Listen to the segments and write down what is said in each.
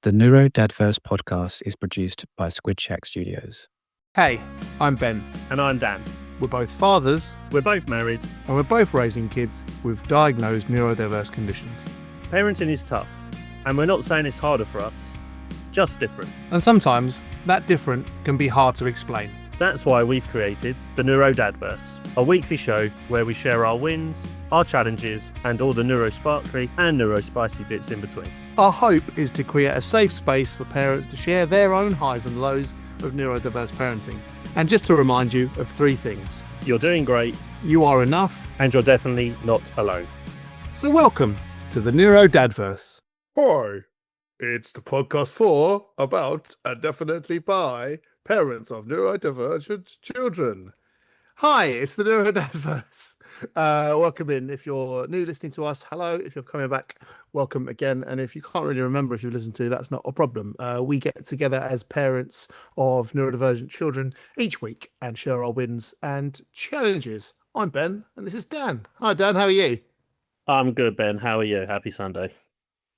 The NeuroDADverse Podcast is produced by Squid Shack Studios. Hey, I'm Ben. And I'm Dan. We're both fathers, We're both married. and we're both raising kids with diagnosed neurodiverse conditions. Parenting is tough, and we're not saying it's harder for us, just different. And sometimes that different can be hard to explain. That's why we've created the NeuroDADverse, a weekly show where we share our wins, our challenges, and all the neuro-sparkly and neuro-spicy bits in between. Our hope is to create a safe space for parents to share their own highs and lows of neurodiverse parenting. And just to remind you of three things. You're doing great, You are enough. and you're definitely not alone. So welcome to the NeuroDADverse. Hi, it's the podcast for, about, and definitely by parents of neurodivergent children. Hi, it's the NeuroDADverse. Welcome in. If you're new listening to us, hello. If you're coming back, welcome again. And if you can't really remember if you've listened to, that's not a problem. We get together as parents of neurodivergent children each week and share our wins and challenges. I'm Ben, and this is Dan. Hi, Dan. How are you? I'm good, Ben. How are you? Happy Sunday.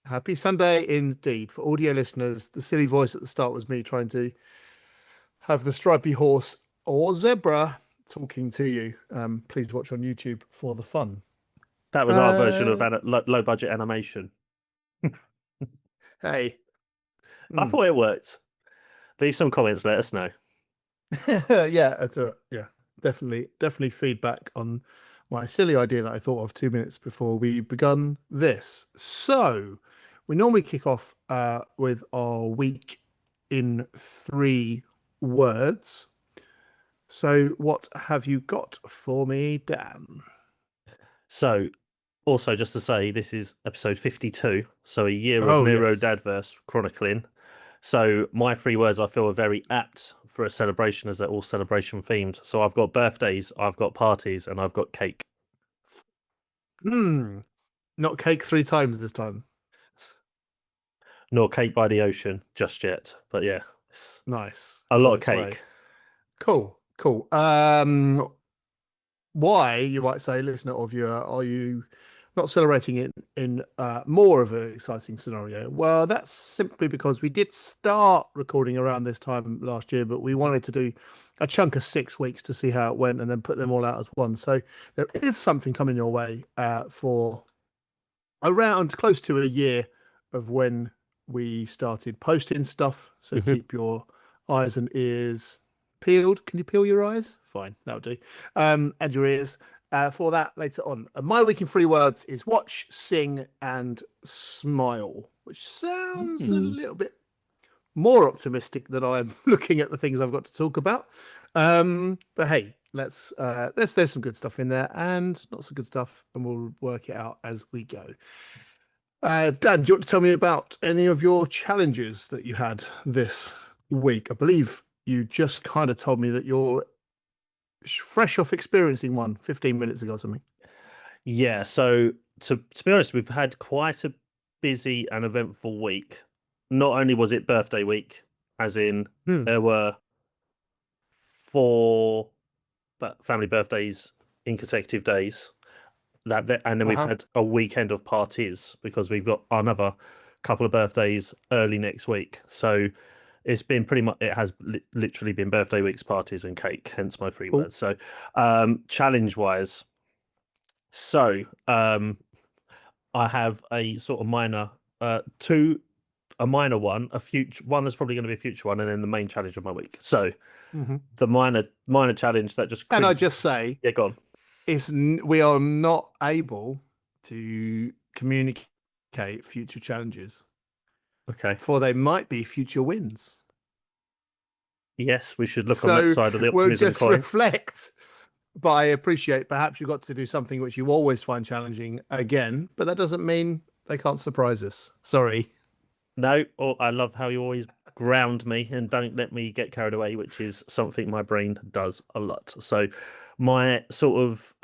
Happy Sunday indeed. For audio listeners, the silly voice at the start was me trying to have the stripy horse or zebra talking to you. Please watch on YouTube for the fun. That was our version of low-budget animation. Hey. I thought it worked. Leave some comments, let us know. Yeah, definitely feedback on my silly idea that I thought of 2 minutes before we begun this. So we normally kick off with our week in 3 words. So what have you got for me, Dan? So, also just to say, this is episode 52, so a year of Oh, NeuroDADverse chronicling. So my 3 words I feel are very apt for a celebration, as they're all celebration themed. So I've got birthdays, I've got parties, and I've got cake. Not cake 3 times this time. Nor cake by the ocean just yet, but yeah, Nice. a It's lot on of its way. cake. Cool. Why, you might say, listener or viewer, are you not celebrating it in more of an exciting scenario? Well, that's simply because we did start recording around this time last year, but we wanted to do a chunk of 6 weeks to see how it went and then put them all out as one. So there is something coming your way for around close to a year of when we started posting stuff. So keep your eyes and ears peeled. Can you peel your eyes? Fine, that'll do. And your ears for that later on. My week in 3 words is watch, sing, and smile, which sounds a little bit more optimistic than I'm looking at the things I've got to talk about. But hey, there's some good stuff in there and not so good stuff, and we'll work it out as we go. Dan, do you want to tell me about any of your challenges that you had this week? I believe you just kind of told me that you're fresh off experiencing one 15 minutes ago or something. Yeah, so to be honest, we've had quite a busy and eventful week. Not only was it birthday week, as in there were 4 family birthdays in consecutive days. And then we've had a weekend of parties because we've got another couple of birthdays early next week. So it's been pretty much, it has literally been birthday weeks, parties, and cake, hence my 3 words. So challenge wise, I have a sort of minor, a minor one, a future one that's probably going to be a future one, and then the main challenge of my week. So the minor challenge that just... And I just say, yeah, go on. We are not able to communicate future challenges. Okay. For they might be future wins. Yes, we should look on that side of the optimism we'll just coin. reflect. But I appreciate perhaps you got to do something which you always find challenging again, but that doesn't mean they can't surprise us. Sorry. No, I love how you always ground me and don't let me get carried away, which is something my brain does a lot. So my sort of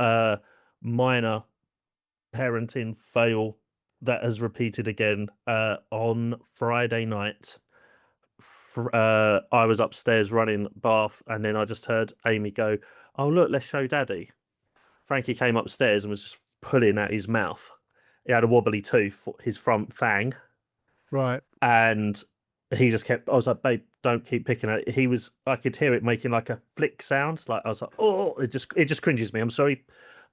minor parenting fail that has repeated again on Friday night. I was upstairs running bath, and then I just heard Amy go, "Oh, look, let's show Daddy." Frankie came upstairs and was just pulling at his mouth. He had a wobbly tooth, his front fang. Right. And he just kept. I was like, babe, don't keep picking at it. I could hear it making like a flick sound. Like I was like, oh, it just cringes me. I'm sorry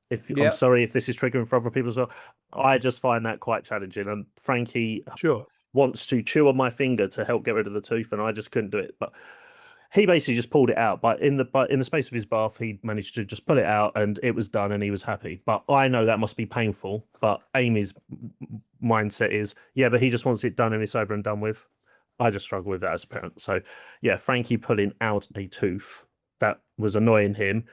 if this is triggering for other people as well. I just find that quite challenging. And Frankie Sure. wants to chew on my finger to help get rid of the tooth, and I just couldn't do it. But he basically just pulled it out. But in the space of his bath, he managed to just pull it out, and it was done, and he was happy. But I know that must be painful. But Amy's mindset is, yeah, but he just wants it done and it's over and done with. I just struggle with that as a parent. So yeah, Frankie pulling out a tooth that was annoying him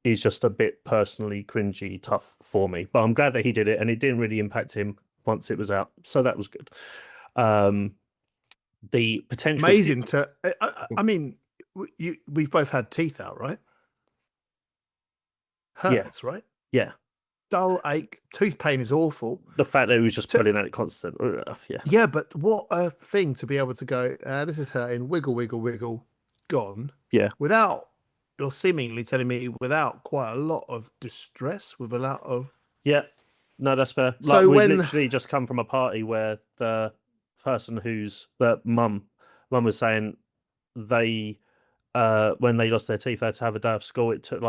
is just a bit personally cringy, tough for me. But I'm glad that he did it, and it didn't really impact him once it was out. So that was good. The potential amazing I mean, we've both had teeth out, right? Hurts, right? Yeah. Dull ache, tooth pain is awful. The fact that he was just pulling at it constant. Yeah, but what a thing to be able to go, this is hurting, wiggle, wiggle, wiggle, gone. Yeah. You're seemingly telling me without quite a lot of distress, with a lot of... Yeah. No, that's fair. So we literally just come from a party where the person the mum was saying they, when they lost their teeth, they had to have a day of school. It took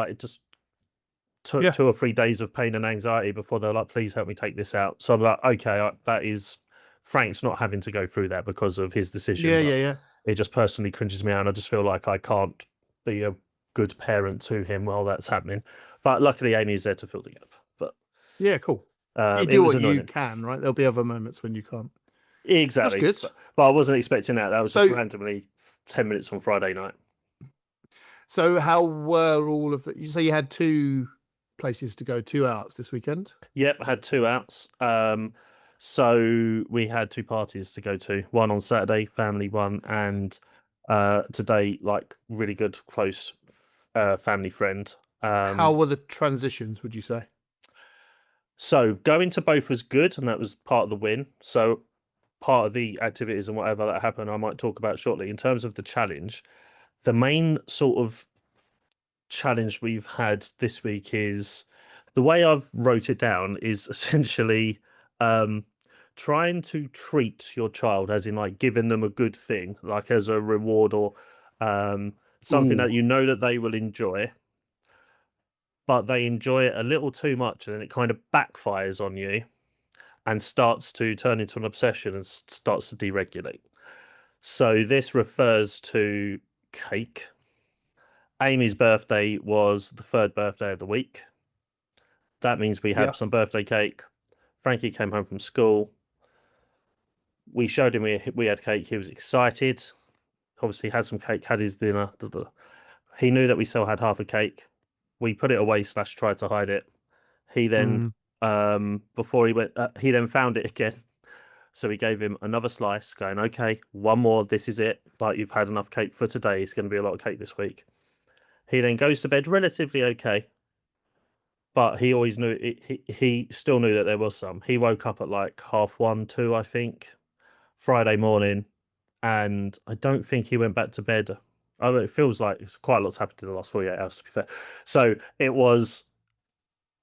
2 or 3 days of pain and anxiety before they're like, please help me take this out. So I'm like, okay, that is Frank's not having to go through that because of his decision. Yeah. It just personally cringes me out, and I just feel like I can't be a good parent to him while that's happening. But luckily Amy is there to fill the gap. But yeah, cool. You do what you can, right? There'll be other moments when you can't. Exactly. That's good. But I wasn't expecting that. That was just randomly 10 minutes on Friday night. So how were all of you say you had 2 places to go, 2 outs this weekend? Yep, I had 2 outs. So we had 2 parties to go to. One on Saturday, family one, and today, like really good, close family friend. How were the transitions, would you say? So going to both was good, and that was part of the win. So part of the activities and whatever that happened, I might talk about shortly. In terms of the challenge, the main sort of challenge we've had this week is, the way I've wrote it down is essentially trying to treat your child, as in like giving them a good thing, like as a reward or something that you know that they will enjoy, but they enjoy it a little too much, and then it kind of backfires on you and starts to turn into an obsession and starts to deregulate. So this refers to cake. Amy's birthday was the 3rd birthday of the week. That means we had some birthday cake. Frankie came home from school. We showed him we had cake. He was excited. Obviously had some cake, had his dinner. He knew that we still had half a cake. We put it away / tried to hide it. He then, before he went, he then found it again. So we gave him another slice, going, okay, one more. This is it. Like, you've had enough cake for today. It's going to be a lot of cake this week. He then goes to bed relatively okay. But he always knew, he still knew that there was some. He woke up at like 1:30, 2, I think, Friday morning. And I don't think he went back to bed. I mean, it feels like quite a lot's happened in the last 48 hours, to be fair. So it was...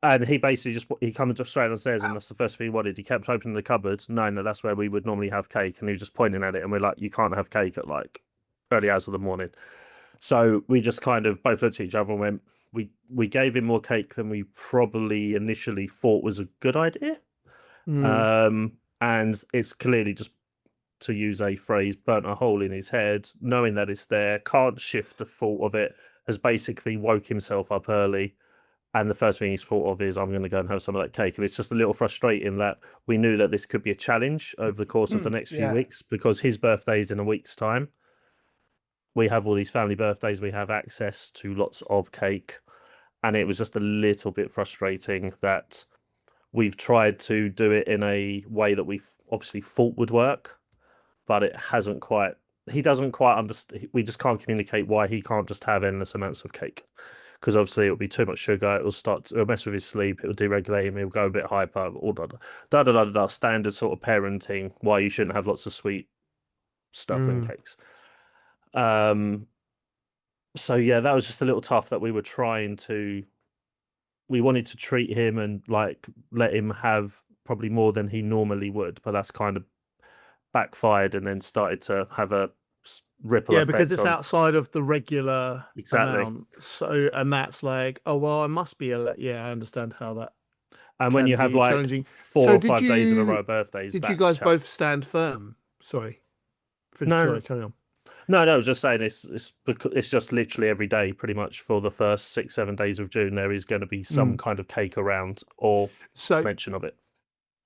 And he basically he come straight downstairs, and that's the first thing he wanted. He kept opening the cupboards, knowing that that's where we would normally have cake, and he was just pointing at it, and we're like, you can't have cake at like early hours of the morning. So we just kind of both looked at each other and went, we gave him more cake than we probably initially thought was a good idea. And it's clearly, just to use a phrase, burnt a hole in his head, knowing that it's there, can't shift the thought of it, has basically woke himself up early. And the first thing he's thought of is, I'm going to go and have some of that cake. And it's just a little frustrating that we knew that this could be a challenge over the course of the next few weeks, because his birthday is in a week's time. We have all these family birthdays. We have access to lots of cake. And it was just a little bit frustrating that we've tried to do it in a way that we obviously thought would work, but it hasn't quite. He doesn't quite understand. We just can't communicate why he can't just have endless amounts of cake. Because obviously it'll be too much sugar. It'll mess with his sleep. It'll deregulate him. He'll go a bit hyper. All standard sort of parenting. Why you shouldn't have lots of sweet stuff in cakes. So yeah, that was just a little tough. That we were we wanted to treat him and like let him have probably more than he normally would, but that's kind of backfired and then started to have a ripple Yeah, effect because it's on... outside of the regular Exactly. amount. So, and that's like, oh well, I must be yeah, I understand how that And when can you have be like challenging. 4 So or 5 days in a row of birthdays, did you that's guys both stand firm? Sorry, No, carry on. no, just saying it's just literally every day, pretty much for the first 6-7 days of June, there is going to be some kind of cake around or mention of it.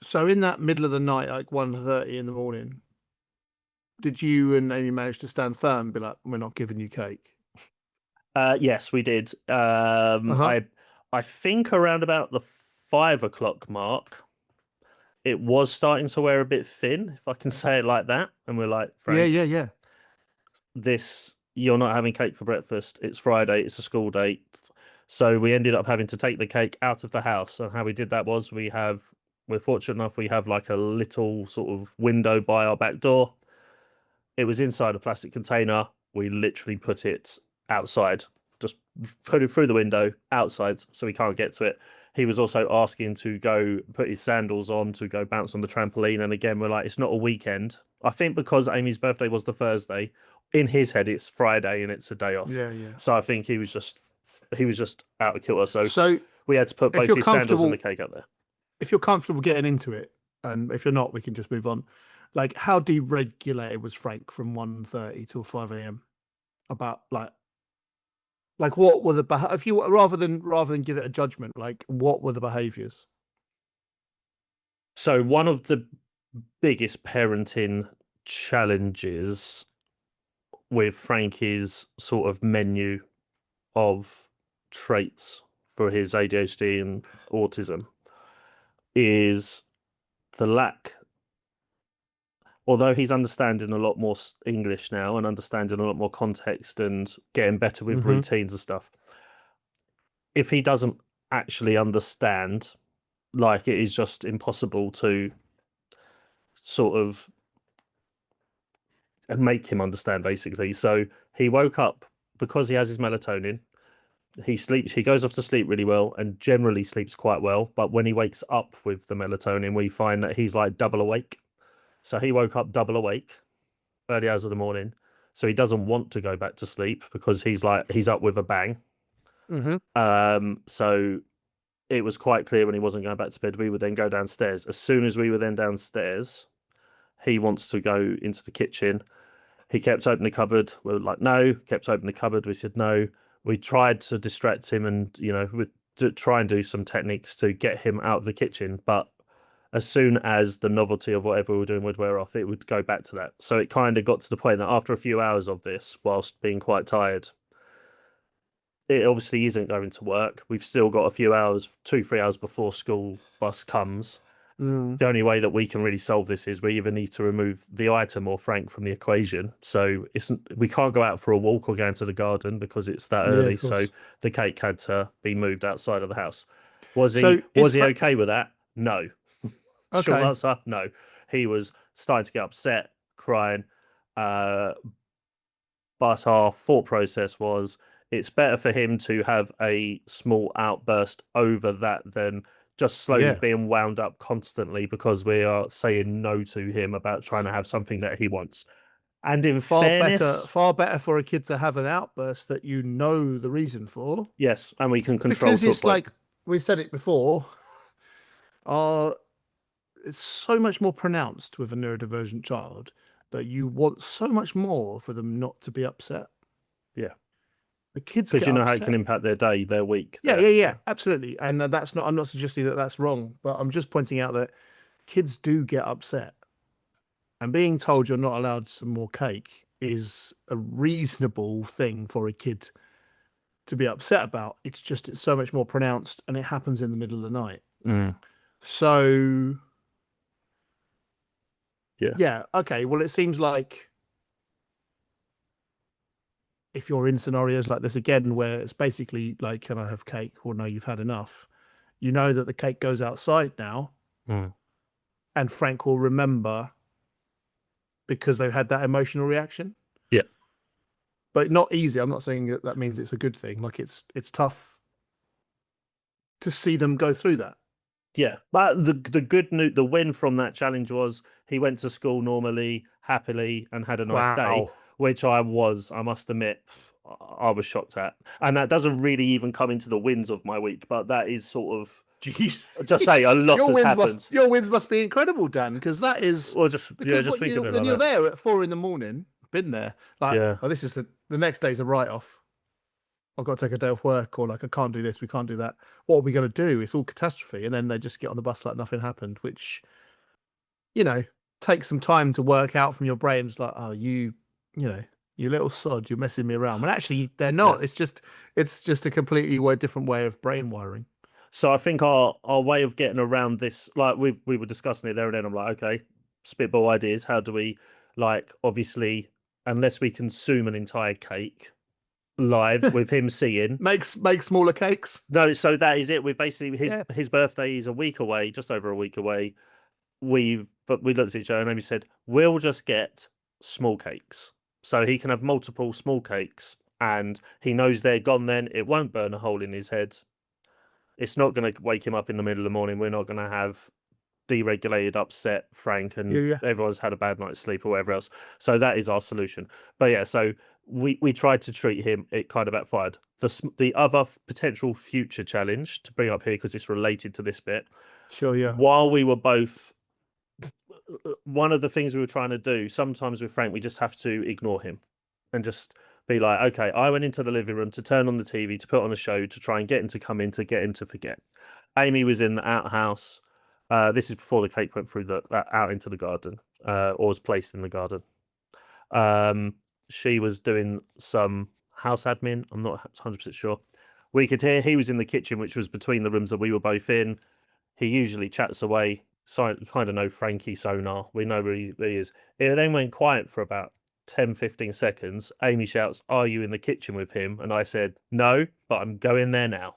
So in that middle of the night, like 1:30 in the morning, did you and Amy manage to stand firm and be like, we're not giving you cake? Yes, we did. I think around about the 5 o'clock mark, it was starting to wear a bit thin, if I can say it like that. And we're like, Frank, Yeah. You're not having cake for breakfast. It's Friday. It's a school day. So we ended up having to take the cake out of the house. And how we did that was we're fortunate enough, we have like a little sort of window by our back door. It was inside a plastic container. We literally put it outside, just put it through the window outside so we can't get to it. He was also asking to go put his sandals on to go bounce on the trampoline. And again, we're like, it's not a weekend. I think because Amy's birthday was the Thursday, in his head, it's Friday and it's a day off. Yeah. So I think he was just out of kilter. So we had to put both his sandals and the cake up there. If you're comfortable getting into it, and if you're not, we can just move on. Like, how deregulated was Frank from 1:30 till 5 a.m. about like what were the if you rather than give it a judgment, like what were the behaviors? So one of the biggest parenting challenges with Frankie's sort of menu of traits for his ADHD and autism is the lack. Although he's understanding a lot more English now and understanding a lot more context and getting better with routines and stuff, if he doesn't actually understand, like, it is just impossible to sort of make him understand, basically. So he woke up, because he has his melatonin, he goes off to sleep really well and generally sleeps quite well. But when he wakes up with the melatonin, we find that he's like double awake. So he woke up double awake early hours of the morning. So he doesn't want to go back to sleep because he's up with a bang. So it was quite clear when he wasn't going back to bed, we would then go downstairs. As soon as we were then downstairs, he wants to go into the kitchen. He kept opening the cupboard. We were like, no. Kept opening the cupboard. We said no. We tried to distract him and, try and do some techniques to get him out of the kitchen. But as soon as the novelty of whatever we were doing would wear off, it would go back to that. So it kind of got to the point that after a few hours of this, whilst being quite tired, it obviously isn't going to work. We've still got a few hours, 2-3 hours before school bus comes. The only way that we can really solve this is we either need to remove the item or Frank from the equation. So we can't go out for a walk or go into the garden because it's that early. So the cake had to be moved outside of the house. Was he okay with that? No. Okay. Short answer, no. He was starting to get upset, crying. But our thought process was, it's better for him to have a small outburst over that than just slowly being wound up constantly because we are saying no to him about trying to have something that he wants. And in fairness, far better for a kid to have an outburst that you know the reason for. Yes, and we can control. Because it's like we've said it before. It's so much more pronounced with a neurodivergent child that you want so much more for them not to be upset. Yeah. The kids, because you know how it can impact their day, their week. Yeah, absolutely. And that's not. I'm not suggesting that that's wrong, but I'm just pointing out that kids do get upset, and being told you're not allowed some more cake is a reasonable thing for a kid to be upset about. It's so much more pronounced, and it happens in the middle of the night. So, yeah. Okay. Well, it seems like, if you're in scenarios like this again, where it's basically like, can I have cake? Or no, you've had enough. You know that the cake goes outside now, and Frank will remember because they've had that emotional reaction. Yeah. But not easy. I'm not saying that means it's a good thing. Like, it's tough to see them go through that. Yeah, but the good news, the win from that challenge was he went to school normally, happily, and had a nice day, Wow. which I must admit, I was shocked at. And that doesn't really even come into the wins of my week, but that is sort of Jeez. just say a lot has happened. Your wins must be incredible, Dan, because that is Well, just because just thinking when about you're that. there at 4 a.m, been there, like, Yeah. oh, this is the next day's a write-off. I've got to take a day off work, or like I can't do this, we can't do that. What are we going to do? It's all catastrophe, and then they just get on the bus like nothing happened, which, takes some time to work out from your brain. It's like, oh, you little sod, you're messing me around. When actually they're not. Yeah. It's just a completely different way of brain wiring. So I think our way of getting around this, like we were discussing it there and then, I'm like, okay, spitball ideas. How do we, like, obviously, unless we consume an entire cake live with him seeing, make smaller cakes. No, so that is it. We basically his birthday is a week away, just over a week away. We looked at each other and we said, we'll just get small cakes. So he can have multiple small cakes and he knows they're gone then. It won't burn a hole in his head. It's not going to wake him up in the middle of the morning. We're not going to have deregulated, upset Frank and everyone's had a bad night's sleep or whatever else. So that is our solution. But yeah, so we tried to treat him, it kind of backfired. The other potential future challenge to bring up here, because it's related to this bit. Sure, yeah. While we were both, one of the things we were trying to do, sometimes with Frank, we just have to ignore him and just be like, okay, I went into the living room to turn on the TV, to put on a show, to try and get him to come in, to get him to forget. Amy was in the outhouse. This is before the cake went through out into the garden, or was placed in the garden. She was doing some house admin. I'm not 100% sure. We could hear he was in the kitchen, which was between the rooms that we were both in. He usually chats away. So kind of know Frankie sonar. We know where he is. It then went quiet for about 10-15 seconds. Amy shouts, "Are you in the kitchen with him?" And I said, "No, but I'm going there now."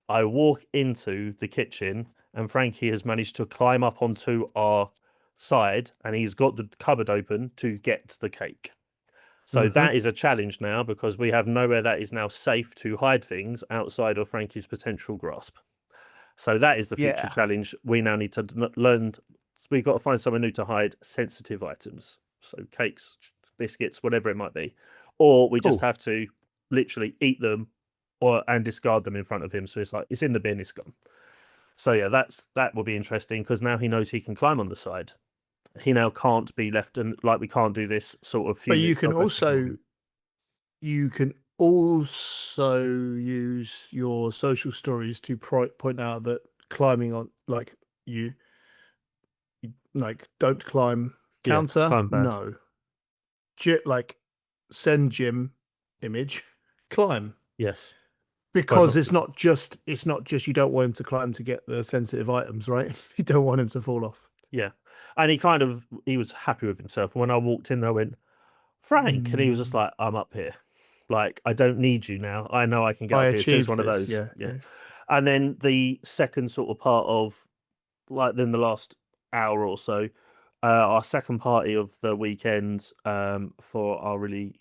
I walk into the kitchen and Frankie has managed to climb up onto our side and he's got the cupboard open to get the cake. So that is a challenge now, because we have nowhere that is now safe to hide things outside of Frankie's potential grasp. So that is the future challenge. We now need to learn. We've got to find somewhere new to hide sensitive items. So cakes, biscuits, whatever it might be. Or we just have to literally eat them and discard them in front of him. So it's like, it's in the bin, it's gone. So yeah, that will be interesting, because now he knows he can climb on the side. He now can't be left, and like, we can't do this sort of. But you can also use your social stories to point out that climbing on, like, you don't climb counter. Climb bad. No, like, send Jim image, climb. Yes. Because it's not just you don't want him to climb to get the sensitive items, right? You don't want him to fall off. Yeah. And he was happy with himself. When I walked in, I went, "Frank," and he was just like, "I'm up here. Like, I don't need you now. I know I can get up here." So it's one of those. Yeah. And then the second sort of part of, like, then the last hour or so, our second party of the weekend, for our really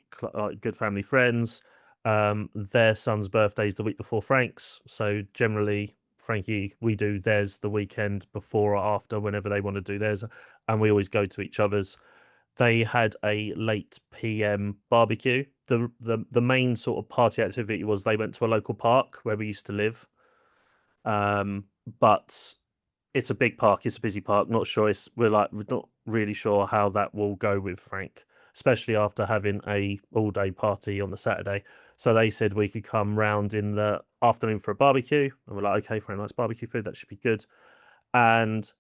good family friends. Their son's birthday is the week before Frank's, so generally Frankie, we do theirs the weekend before or after, whenever they want to do theirs, and we always go to each other's. They had a late PM barbecue. The main sort of party activity was they went to a local park where we used to live, but it's a big park, it's a busy park. We're not really sure how that will go with Frank, especially after having a all-day party on the Saturday. So they said we could come round in the afternoon for a barbecue. And we're like, okay, for a nice barbecue food, that should be good. And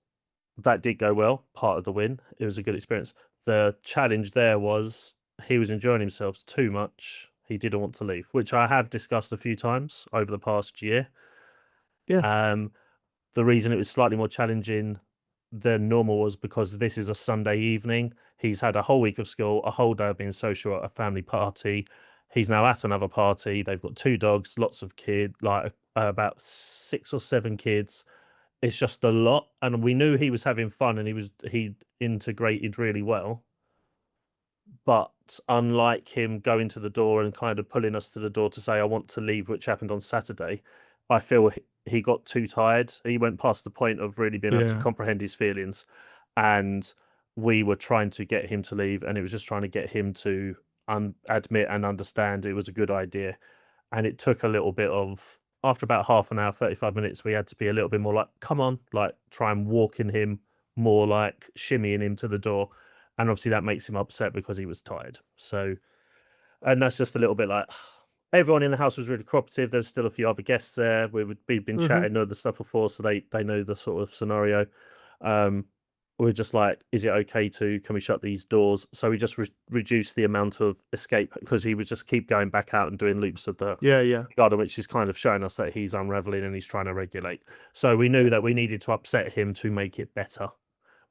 that did go well, part of the win. It was a good experience. The challenge there was he was enjoying himself too much. He didn't want to leave, which I have discussed a few times over the past year. Yeah. The reason it was slightly more challenging than normal was because this is a Sunday evening. He's had a whole week of school, a whole day of being social at a family party. He's now at another party. They've got 2 dogs, lots of kids, like about 6 or 7 kids. It's just a lot. And we knew he was having fun and he integrated really well. But unlike him going to the door and kind of pulling us to the door to say, "I want to leave," which happened on Saturday, I feel he got too tired. He went past the point of really being able to Yeah. comprehend his feelings, and we were trying to get him to leave, and it was just trying to get him to admit and understand it was a good idea. And it took a little bit of, after about half an hour, 35 minutes, we had to be a little bit more like, come on, like try and walking him more, like shimmying him to the door. And obviously that makes him upset because he was tired. So, and that's just a little bit like, everyone in the house was really cooperative. There's still a few other guests there. We've been chatting other stuff before, so they know the sort of scenario. We're just like, is it okay can we shut these doors? So we just reduced the amount of escape, because he would just keep going back out and doing loops of the garden, which is kind of showing us that he's unraveling and he's trying to regulate. So we knew that we needed to upset him to make it better,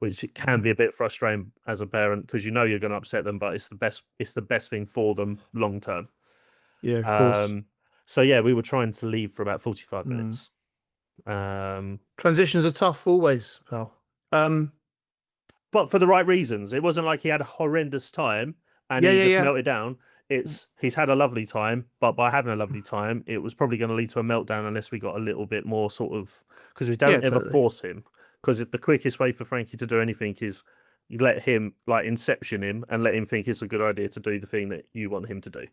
which it can be a bit frustrating as a parent, because you know you're going to upset them, but it's the best thing for them long term. Yeah, of course. So yeah, we were trying to leave for about 45 minutes. Transitions are tough always, pal. But for the right reasons. It wasn't like he had a horrendous time and he just melted down. He's had a lovely time, but by having a lovely time, it was probably going to lead to a meltdown unless we got a little bit more sort of, because we don't ever force him. Because the quickest way for Frankie to do anything is you let him, like, inception him and let him think it's a good idea to do the thing that you want him to do.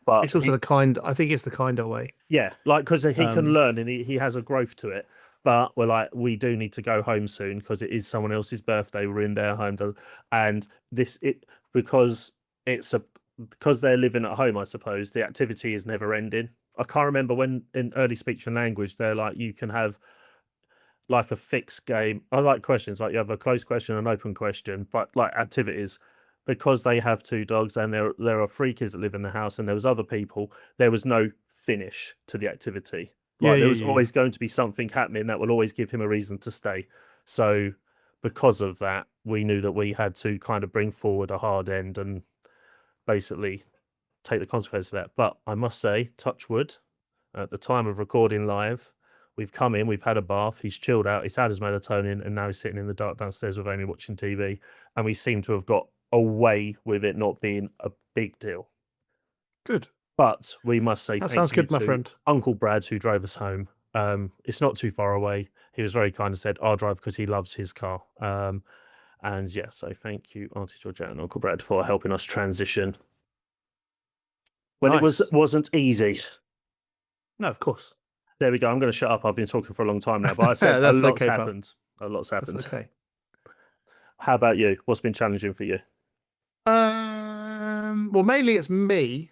But it's also I think it's the kinder way. Yeah, like, because he can learn and he has a growth to it. But we're like, we do need to go home soon because it is someone else's birthday. We're in their home, and because they're living at home. I suppose the activity is never ending. I can't remember when in early speech and language they're like, you can have like a fixed game. I like questions, like you have a closed question and an open question, but like activities, because they have two dogs and there are three kids that live in the house and there was other people, there was no finish to the activity. Like there was always going to be something happening that will always give him a reason to stay. So because of that, we knew that we had to kind of bring forward a hard end and basically take the consequences of that. But I must say, touch wood, at the time of recording live, we've come in, we've had a bath, he's chilled out, he's had his melatonin, and now he's sitting in the dark downstairs with Amy watching TV. And we seem to have got away with it not being a big deal. Good. But we must say that sounds good, my friend. Uncle Brad, who drove us home. It's not too far away. He was very kind and said, I'll drive because he loves his car. And yeah, so thank you, Auntie Georgette and Uncle Brad, for helping us transition when it wasn't easy. No, of course. There we go. I'm going to shut up. I've been talking for a long time now, but I said a lot's happened. A lot's happened. That's okay. How about you? What's been challenging for you? Well, mainly it's me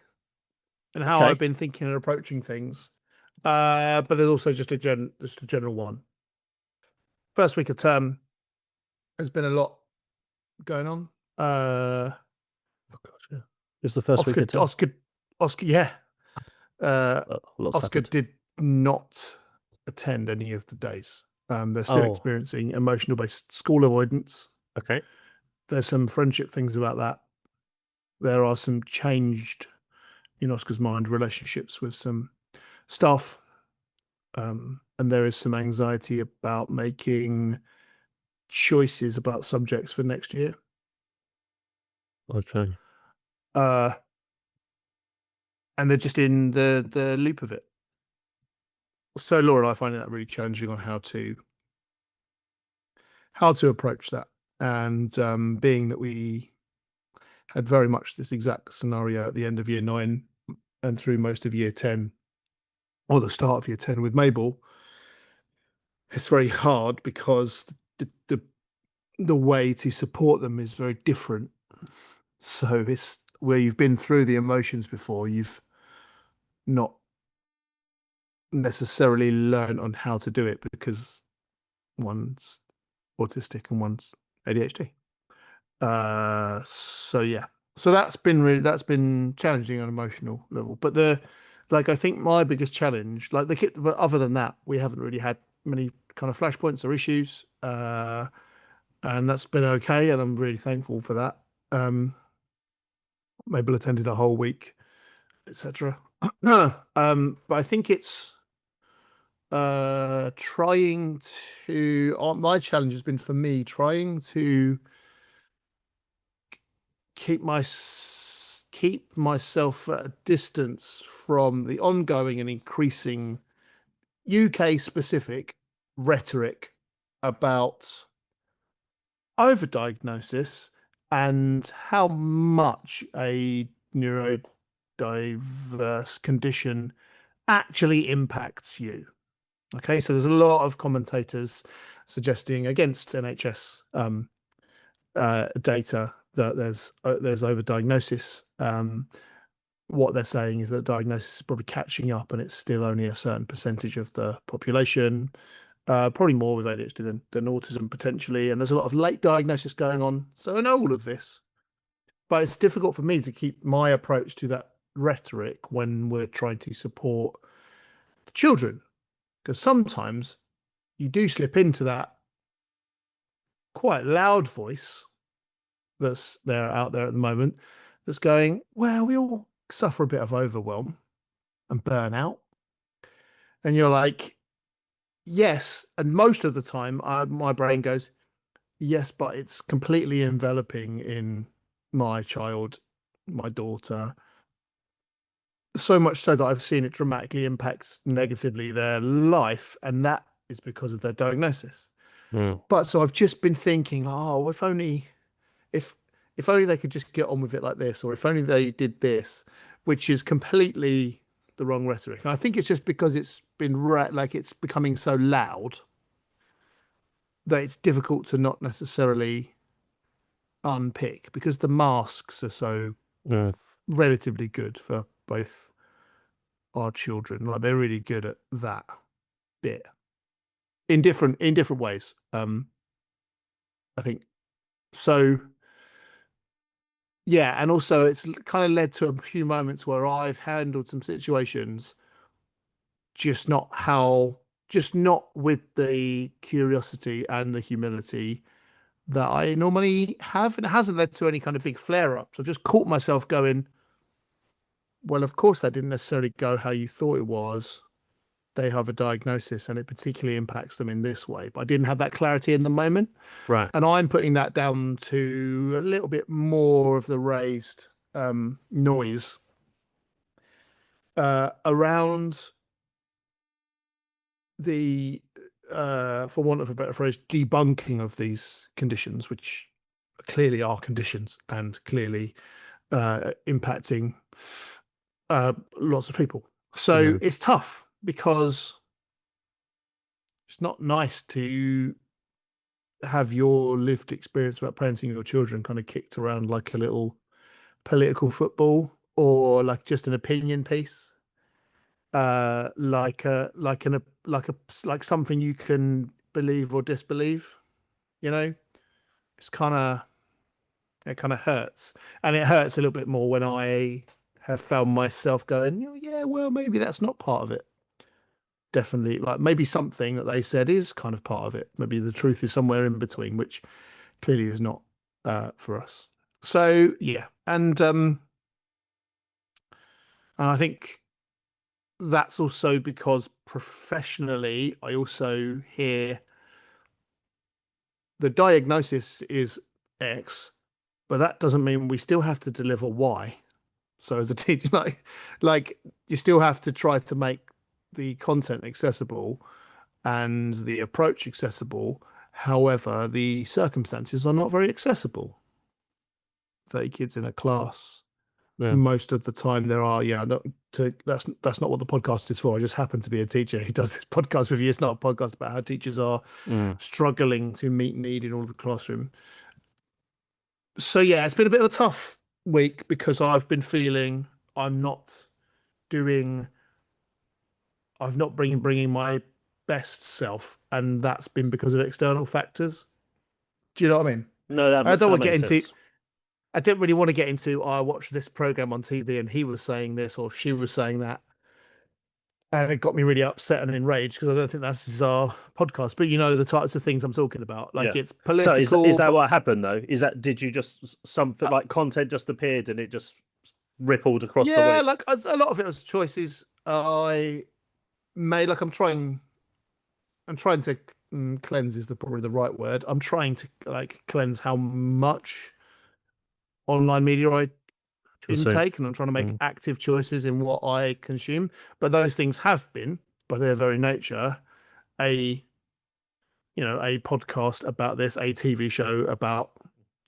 and how I've been thinking and approaching things. But there's also just a general one. First week of term, there's been a lot going on. Oh gosh, yeah. It was the first week of term. Oscar, yeah. Oscar happened. Did not attend any of the days. They're still experiencing emotional-based school avoidance. Okay. There's some friendship things about that. There are some changed, in Oscar's mind, relationships with some staff. And there is some anxiety about making choices about subjects for next year. Okay. And they're just in the loop of it. So Laura and I find that really challenging on how to approach that. And being that we had very much this exact scenario at the end of year 9 and through most of year 10, or the start of year 10 with Mabel, it's very hard because the way to support them is very different. So it's where you've been through the emotions before, you've not necessarily learned on how to do it because one's autistic and one's ADHD. So that's been challenging on an emotional level. But I think my biggest challenge, but other than that, we haven't really had many kind of flashpoints or issues, and that's been okay, and I'm really thankful for that. Mabel attended a whole week, etc. But I think it's trying to. My challenge has been for me trying to keep myself at a distance from the ongoing and increasing UK specific rhetoric about overdiagnosis and how much a neurodiverse condition actually impacts you. Okay, so there's a lot of commentators suggesting against NHS data that there's overdiagnosis. What they're saying is that diagnosis is probably catching up, and it's still only a certain percentage of the population. Probably more with ADHD than autism potentially, and there's a lot of late diagnosis going on. So I know all of this, but it's difficult for me to keep my approach to that rhetoric when we're trying to support children, because sometimes you do slip into that quite loud voice that's there out there at the moment that's going, well, we all suffer a bit of overwhelm and burnout. And you're like, yes. And most of the time, my brain goes, yes, but it's completely enveloping in my child, my daughter. So much so that I've seen it dramatically impacts negatively their life. And that is because of their diagnosis. But so I've just been thinking, oh, if only they could just get on with it like this, or if only they did this, which is completely the wrong rhetoric. And I think it's just because it's been it's becoming so loud that it's difficult to not necessarily unpick, because the masks are so relatively good for both our children. Like, they're really good at that bit in different ways. I think so. Yeah, and also it's kind of led to a few moments where I've handled some situations just not with the curiosity and the humility that I normally have, and it hasn't led to any kind of big flare-ups. I've just caught myself going, well, of course that didn't necessarily go how you thought it was. They have a diagnosis and it particularly impacts them in this way, but I didn't have that clarity in the moment. Right. And I'm putting that down to a little bit more of the raised noise around the, for want of a better phrase, debunking of these conditions, which clearly are conditions and clearly impacting lots of people. So it's tough, because it's not nice to have your lived experience about parenting your children kind of kicked around like a little political football, or like just an opinion piece, like something you can believe or disbelieve. You know, it kind of hurts, and it hurts a little bit more when I have found myself going, yeah, well, maybe that's not part of it. Definitely, like, maybe something that they said is kind of part of it. Maybe the truth is somewhere in between, which clearly is not for us. So yeah, and I think that's also because professionally, I also hear the diagnosis is X, but that doesn't mean we still have to deliver Y. So as a teacher, like you still have to try to make the content accessible and the approach accessible. However, the circumstances are not very accessible. 30 kids in a class. Yeah. Most of the time there are, that's not what the podcast is for. I just happen to be a teacher who does this podcast with you. It's not a podcast about how teachers are struggling to meet need in all of the classroom. So yeah, it's been a bit of a tough week, because I've been feeling I'm not bringing my best self, and that's been because of external factors. Do you know what I mean? No, I don't want to get into. I didn't really want to get into. I watched this program on TV, and he was saying this or she was saying that, and it got me really upset and enraged, because I don't think that's our podcast. But you know the types of things I'm talking about, like it's political. So is that what happened though? Did you just something like content just appeared and it just rippled across the week? Yeah, like a lot of it was choices I made. Like I'm trying to cleanse is probably the right word. I'm trying to cleanse how much online media I intake, and I'm trying to make active choices in what I consume. But those things have been by their very nature, a podcast about this, a TV show about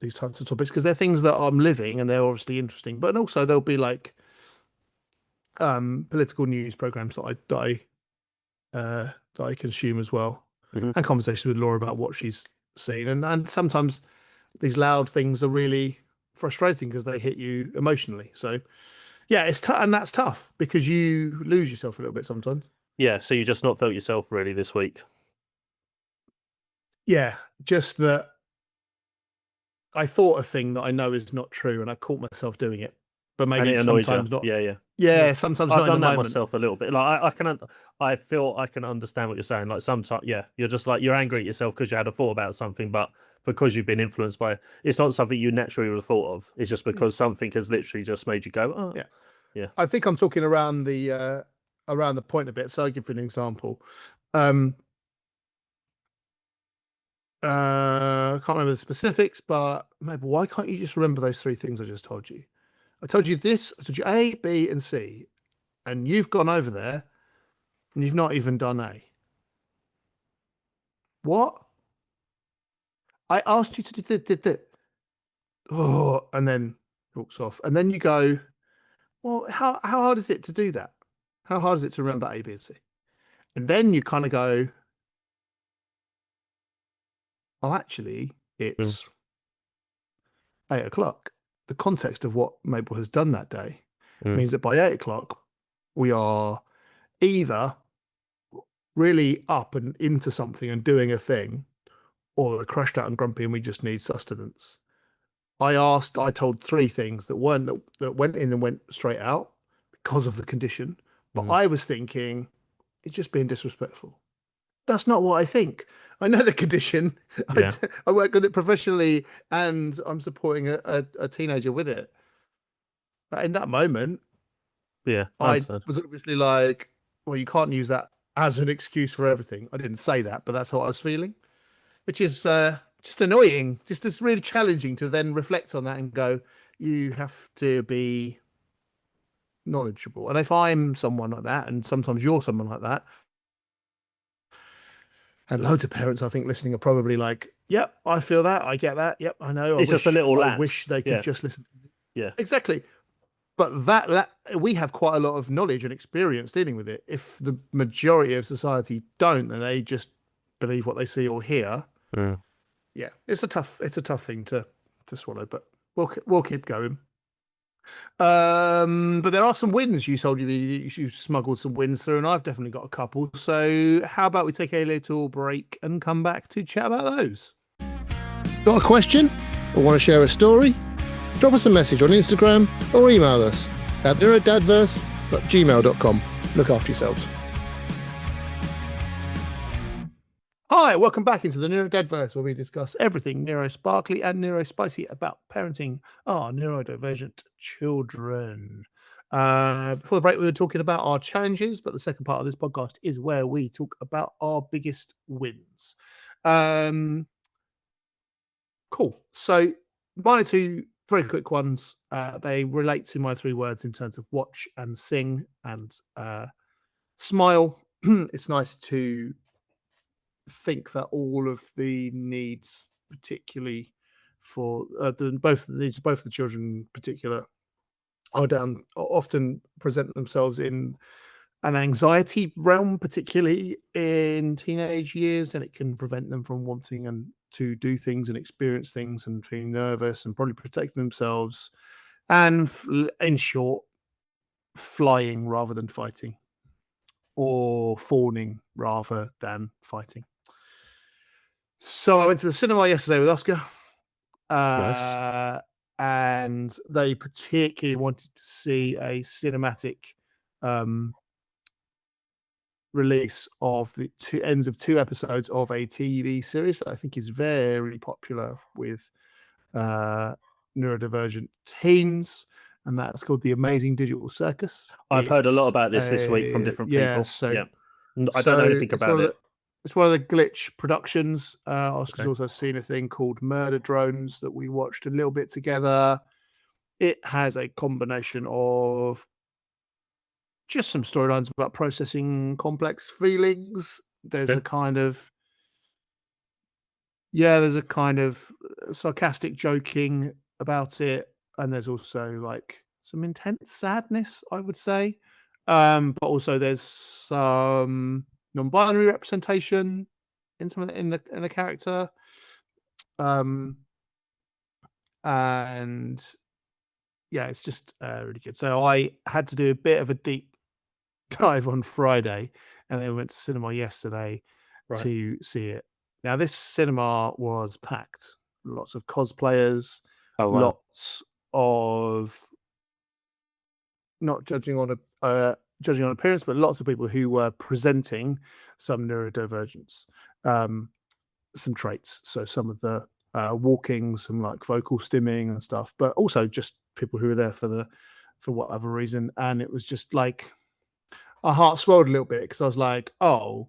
these types of topics, because they're things that I'm living and they're obviously interesting. But also there'll be like political news programs that I consume as well, and conversations with Laura about what she's seen. And sometimes these loud things are really frustrating because they hit you emotionally. So yeah, it's tough, and that's tough because you lose yourself a little bit sometimes. Yeah, so you just not felt yourself really this week. Yeah, just that I thought a thing that I know is not true, and I caught myself doing it. But maybe sometimes not. Yeah. Sometimes I've not in done the that moment. myself a little bit. Like I feel I can understand what you're saying. Like sometimes, you're just like, you're angry at yourself because you had a thought about something, but because you've been influenced by it, it's not something you naturally would have thought of. It's just because something has literally just made you go, oh, yeah. I think I'm talking around the point a bit. So I'll give you an example. I can't remember the specifics, but Mabel, why can't you just remember those three things I just told you? I told you this, I told you A, B, and C, and you've gone over there and you've not even done A. What? I asked you to do. Oh, and then walks off. And then you go, well, how hard is it to do that? How hard is it to remember A, B, and C? And then you kind of go, oh, actually, it's 8 o'clock. The context of what Mabel has done that day means that by 8 o'clock, we are either really up and into something and doing a thing, or we're crashed out and grumpy and we just need sustenance. I told three things that went in and went straight out because of the condition. But I was thinking, it's just being disrespectful. That's not what I think. I know the condition. Yeah. I work with it professionally, and I'm supporting a teenager with it. But in that moment, I was obviously like, well, you can't use that as an excuse for everything. I didn't say that, but that's what I was feeling, which is just annoying. Just it's really challenging to then reflect on that and go, you have to be knowledgeable. And if I'm someone like that, and sometimes you're someone like that, and loads of parents, I think, listening are probably like, yep, I feel that. I get that. Yep, I know. It's just a little lapse. I wish they could just listen. Yeah, exactly. But that we have quite a lot of knowledge and experience dealing with it. If the majority of society don't, then they just believe what they see or hear. Yeah, it's a tough thing to swallow. But we'll keep going. But there are some wins. You told you smuggled some wins through, and I've definitely got a couple. So how about we take a little break and come back to chat about those? Got a question or want to share a story? Drop us a message on Instagram or email us at neurodadverse@gmail.com. Look after yourselves. Hi, welcome back into the NeuroDADverse, where we discuss everything neurosparkly and neurospicy about parenting our neurodivergent children. Before the break, we were talking about our challenges, but the second part of this podcast is where we talk about our biggest wins. Cool. So, mine are two very quick ones. They relate to my three words in terms of watch and sing and smile. It's nice to think that all of the needs, particularly for both the children in particular, often present themselves in an anxiety realm, particularly in teenage years, and it can prevent them from wanting to do things and experience things and feeling nervous and probably protecting themselves, and in short, flying rather than fighting, or fawning rather than fighting. So I went to the cinema yesterday with Oscar, nice. And they particularly wanted to see a cinematic release of the ends of 2 episodes of a TV series that I think is very popular with neurodivergent teens, and that's called The Amazing Digital Circus. I've heard a lot about this week from different people. I don't know anything about it. It's one of the Glitch productions. Oscar's also seen a thing called Murder Drones that we watched a little bit together. It has a combination of just some storylines about processing complex feelings. There's a kind of sarcastic joking about it, and there's also like some intense sadness, I would say. But also there's some non-binary representation in some of in the character. And yeah, it's just really good. So I had to do a bit of a deep dive on Friday, and then went to cinema yesterday to see it. Now, this cinema was packed. Lots of cosplayers, lots of, not judging on appearance, but lots of people who were presenting some neurodivergence, some traits. So some of the walking, some like vocal stimming and stuff, but also just people who were there for whatever reason. And it was just like, my heart swelled a little bit, because I was like, oh,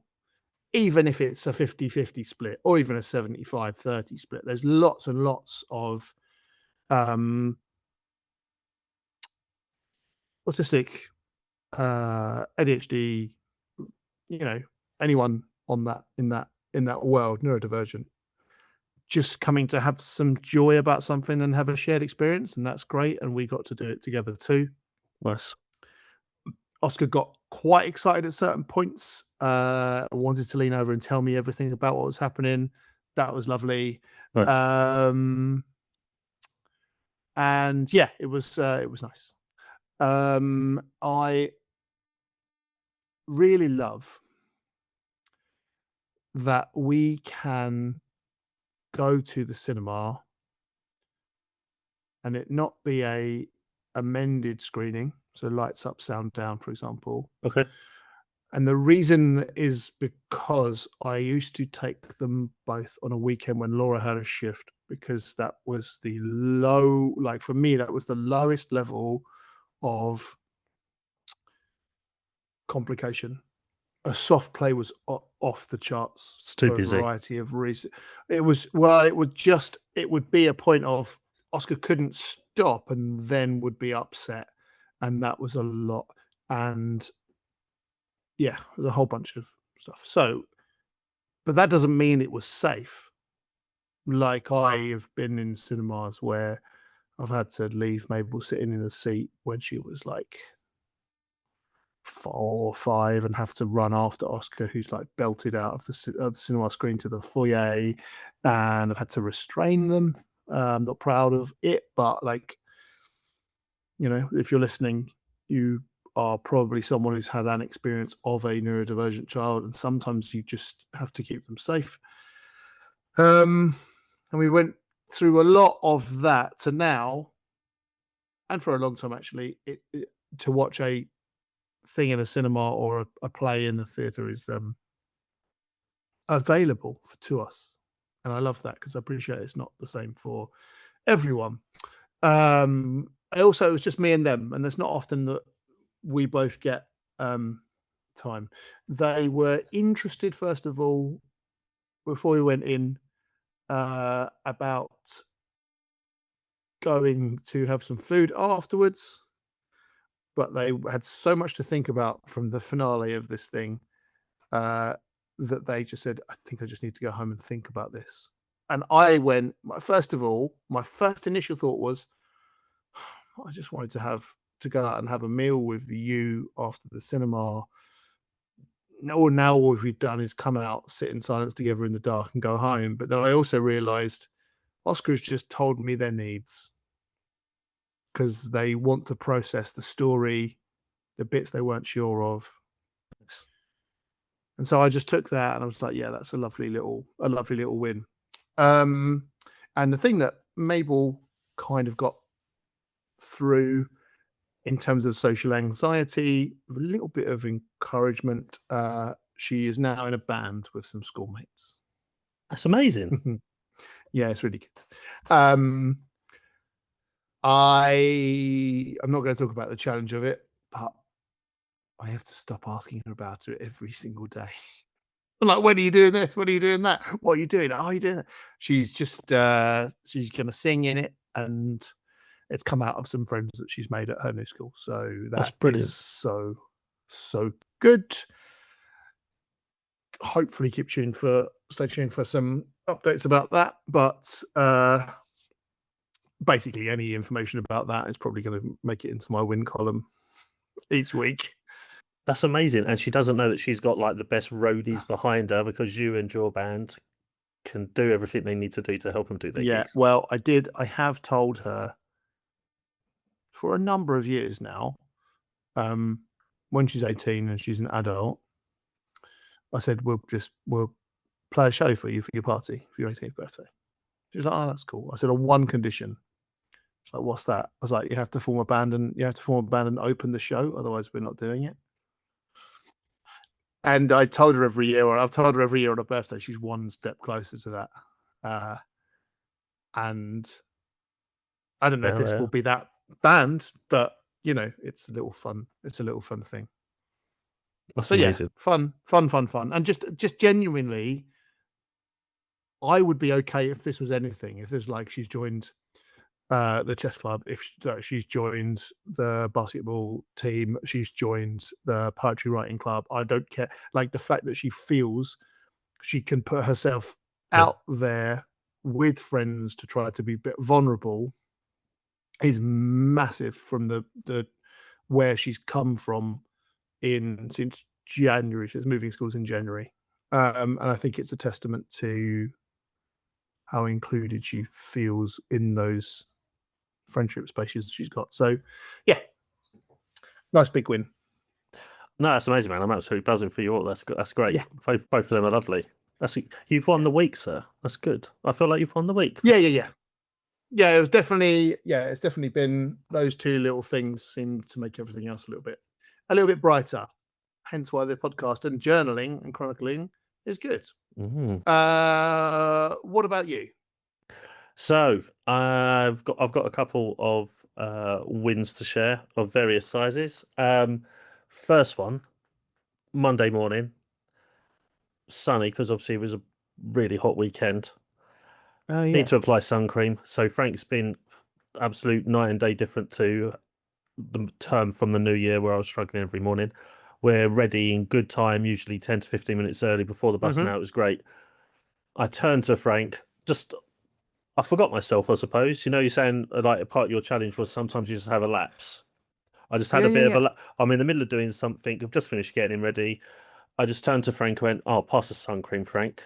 even if it's a 50-50 split or even a 75-30 split, there's lots and lots of autistic, ADHD, anyone on that in that world, neurodivergent, just coming to have some joy about something and have a shared experience, and that's great. And we got to do it together too. Nice. Oscar got quite excited at certain points, wanted to lean over and tell me everything about what was happening. That was lovely. Nice. And yeah, it was nice. I really love that we can go to the cinema and it not be a amended screening, so lights up, sound down, for example. Okay. And the reason is because I used to take them both on a weekend when Laura had a shift, because that was the low, like for me, that was the lowest level of complication. A soft play was off the charts. It's too busy. A variety of reasons. It would be a point of Oscar couldn't stop and then would be upset. And that was a lot. And yeah, there's a whole bunch of stuff. So, but that doesn't mean it was safe. Like, I have been in cinemas where I've had to leave Mabel sitting in a seat when she was like 4 or 5 and have to run after Oscar, who's like belted out of the cinema screen to the foyer, and I've had to restrain them. I'm not proud of it, but like, if you're listening, you are probably someone who's had an experience of a neurodivergent child, and sometimes you just have to keep them safe. And we went through a lot of that to now, and for a long time actually, to watch a thing in a cinema or a play in the theatre is available to us, and I love that, because I appreciate it's not the same for everyone. It was just me and them, and there's not often that we both get time. They were interested, first of all, before we went in, about going to have some food afterwards, but they had so much to think about from the finale of this thing that they just said, I think I just need to go home and think about this. And I went, first of all, my first initial thought was, I just wanted to go out and have a meal with you after the cinema. Now all we've done is come out, sit in silence together in the dark and go home. But then I also realized Oscar's just told me their needs, because they want to process the story, the bits they weren't sure of. Yes. And so I just took that and I was like, yeah, that's a lovely little win. And the thing that Mabel kind of got through in terms of social anxiety, a little bit of encouragement. She is now in a band with some schoolmates. That's amazing. Yeah, it's really good. I'm not going to talk about the challenge of it, but I have to stop asking her about it every single day. I'm like, when are you doing this? When are you doing that? What are you doing? Oh, are you doing that? She's just she's going to sing in it, and it's come out of some friends that she's made at her new school. So that's brilliant. So so good. Hopefully stay tuned for some updates about that. But basically any information about that is probably going to make it into my win column each week. That's amazing. And she doesn't know that she's got like the best roadies behind her, because you and your band can do everything they need to do to help them do their gigs. Well, I have told her for a number of years now, when she's 18 and she's an adult, I said, we'll play a show for you for your party, for your 18th birthday. She's like, oh, that's cool. I said, on one condition. She's like, what's that? I was like, you have to form a band and open the show, otherwise we're not doing it. And I told her every year, or I've told her every year on her birthday, she's one step closer to that. And I don't know if this will be that band, but it's a little fun. It's a little fun thing. That's amazing. Fun. And just genuinely, I would be okay if this was anything. If there's like she's joined the chess club, if she's joined the basketball team, she's joined the poetry writing club. I don't care. Like the fact that she feels she can put herself out there with friends to try to be a bit vulnerable is massive from the where she's come from since January. She's moving schools in January. And I think it's a testament to how included she feels in those friendship spaces she's got. So, yeah, nice big win. No, that's amazing, man. I'm absolutely buzzing for you all. That's great. Yeah. Both of them are lovely. You've won the week, sir. That's good. I feel like you've won the week. Yeah. Yeah, it was definitely. Yeah, it's definitely been those two little things seem to make everything else a little bit brighter. Hence why the podcast and journaling and chronicling is good. Mm-hmm. What about you? So I've got a couple of wins to share of various sizes. First one, Monday morning, sunny because obviously it was a really hot weekend. Oh yeah. Need to apply sun cream. So Frank's been absolute night and day different to the term from the new year where I was struggling every morning. We're ready in good time, usually 10 to 15 minutes early before the bus. Now it was great. I turned to Frank, I forgot myself, I suppose. You're saying like a part of your challenge was sometimes you just have a lapse. I just had a bit of I'm in the middle of doing something. I've just finished getting him ready. I just turned to Frank and went, oh, pass the sun cream, Frank.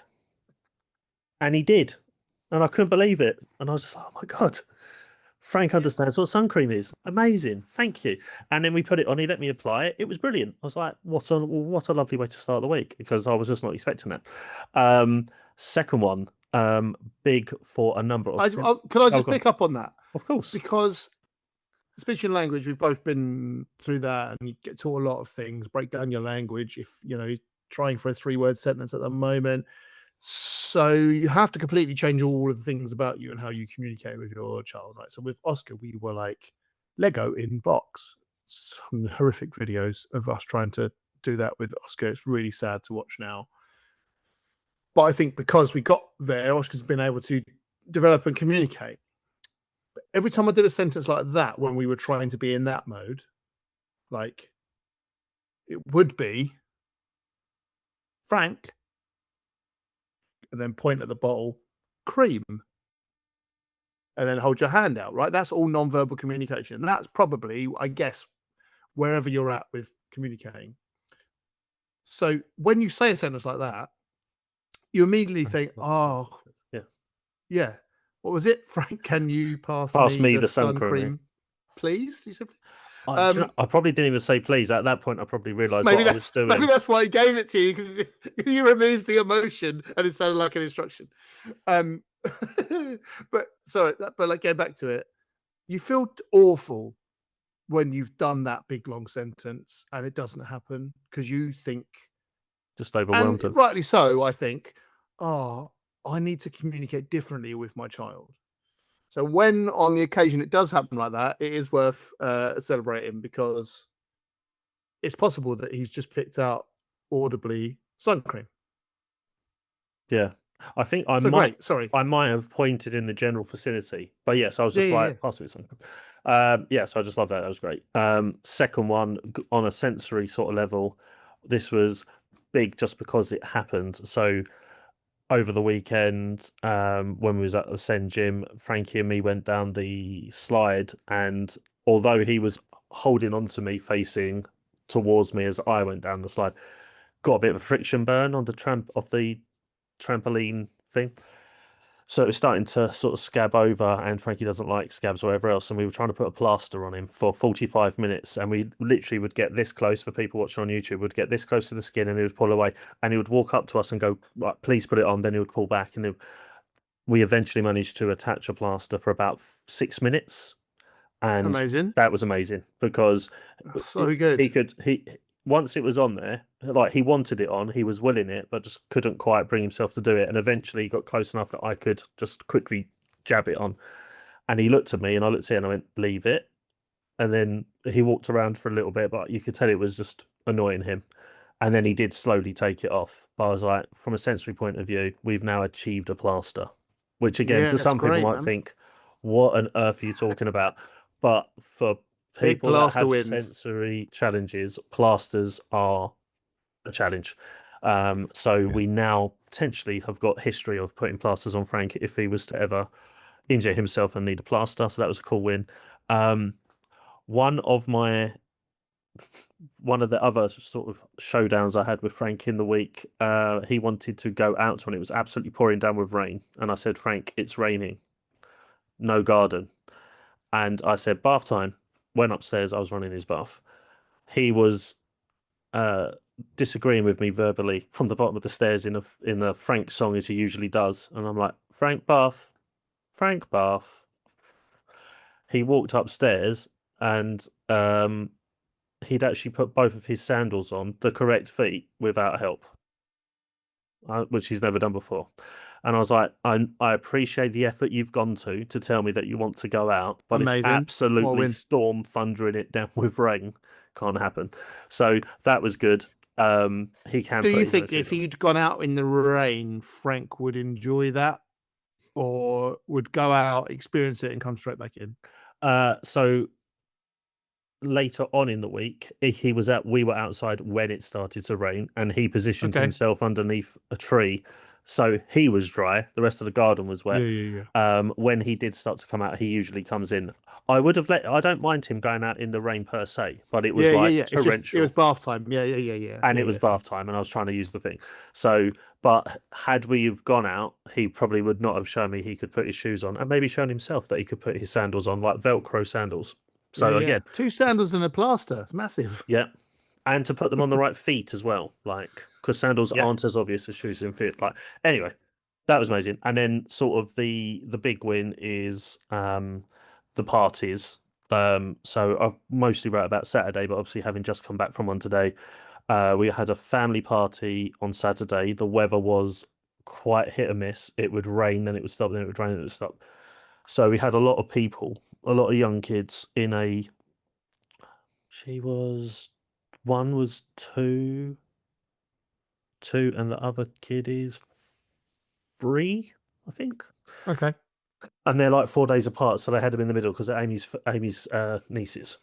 And he did. And I couldn't believe it. And I was just like, oh my God, Frank understands what sun cream is. Amazing. Thank you. And then we put it on. He let me apply it. It was brilliant. I was like, what a lovely way to start the week, because I was just not expecting that. Second one, big for a number of... Can I just pick up on that? Of course. Because speech and language, we've both been through that, and you get taught a lot of things. Break down your language if, you're trying for a 3-word sentence at the moment. So you have to completely change all of the things about you and how you communicate with your child, right? So with Oscar, we were like Lego in box. Some horrific videos of us trying to do that with Oscar. It's really sad to watch now. But I think because we got there, Oscar's been able to develop and communicate. But every time I did a sentence like that, when we were trying to be in that mode, like it would be Frank, and then point at the bottle, cream, and then hold your hand out, right? That's all non-verbal communication. And that's probably, I guess, wherever you're at with communicating. So when you say a sentence like that, you immediately think, oh, yeah. What was it? Frank, can you pass me the sun cream, please? You said, I probably didn't even say please. At that point, I probably realised what I was doing. Maybe that's why he gave it to you, because you removed the emotion and it sounded like an instruction. But like going back to it, you feel awful when you've done that big long sentence and it doesn't happen, because you think, just overwhelmed, and rightly so, I think, oh, I need to communicate differently with my child. So when on the occasion it does happen like that, it is worth celebrating, because it's possible that he's just picked out audibly sun cream. Yeah. I think I might have pointed in the general vicinity, but yes, I was just pass me some. Yeah, so I just love that. That was great. Second one, on a sensory sort of level, this was big just because it happened. So over the weekend, when we was at the Sen gym, Frankie and me went down the slide, and although he was holding on to me facing towards me as I went down the slide, got a bit of a friction burn on the trampoline thing. So it was starting to sort of scab over, and Frankie doesn't like scabs or whatever else. And we were trying to put a plaster on him for 45 minutes. And we literally would get this close, for people watching on YouTube, would get this close to the skin, and he would pull away. And he would walk up to us and go, right, please put it on. Then he would pull back. And we eventually managed to attach a plaster for about 6 minutes. And Amazing. that was amazing because So good. he once it was on there, like he wanted it on, he was willing it, but just couldn't quite bring himself to do it. And eventually he got close enough that I could just quickly jab it on. And he looked at me and I looked at him and I went, leave it. And then he walked around for a little bit, but you could tell it was just annoying him. And then he did slowly take it off. But I was like, from a sensory point of view, we've now achieved a plaster. Which again, to some people might think, what on earth are you talking about? But for people that have sensory challenges, plasters are a challenge. So we now potentially have got history of putting plasters on Frank if he was to ever injure himself and need a plaster. So that was a cool win. One of the other sort of showdowns I had with Frank in the week, he wanted to go out when it was absolutely pouring down with rain. And I said, Frank, it's raining. No garden. And I said, bath time. Went upstairs, I was running his bath. He was disagreeing with me verbally from the bottom of the stairs in a Frank song, as he usually does. And I'm like, Frank bath. Frank bath. He walked upstairs and he'd actually put both of his sandals on the correct feet without help, which he's never done before. And I was like, I appreciate the effort you've gone to tell me that you want to go out, but it's absolutely storm thundering it down with rain. Can't happen. So that was good. He can. Do you think if he'd gone out in the rain, Frank would enjoy that, or would go out, experience it, and come straight back in? So later on in the week, we were outside when it started to rain, and he positioned himself underneath a tree. So he was dry. The rest of the garden was wet. When he did start to come out, he usually comes in. I don't mind him going out in the rain per se, but it was torrential. It was bath time. Yeah. And it was bath time, and I was trying to use the thing. So, but had we have gone out, he probably would not have shown me he could put his shoes on, and maybe shown himself that he could put his sandals on, like Velcro sandals. So again, 2 sandals and a plaster. It's massive. Yeah. And to put them on the right feet as well, like, because sandals aren't as obvious as shoes in feet. Like, anyway, that was amazing. And then sort of the big win is the parties. So I've mostly wrote about Saturday, but obviously having just come back from one today, we had a family party on Saturday. The weather was quite hit or miss. It would rain, then it would stop, then it would rain, then it would stop. So we had a lot of people, a lot of young kids in a. One was two, and the other kid is 3, I think. Okay. And they're like 4 days apart, so they had them in the middle because they're Amy's nieces.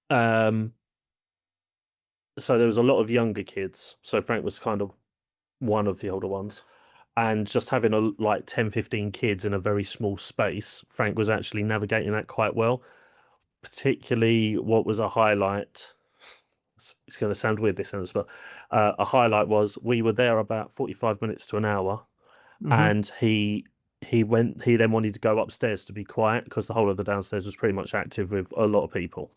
So there was a lot of younger kids. So Frank was kind of one of the older ones. And just having like 10, 15 kids in a very small space, Frank was actually navigating that quite well. Particularly what was a highlight... It's going to sound weird, this sentence, but a highlight was we were there about 45 minutes to an hour, and he then wanted to go upstairs to be quiet because the whole of the downstairs was pretty much active with a lot of people.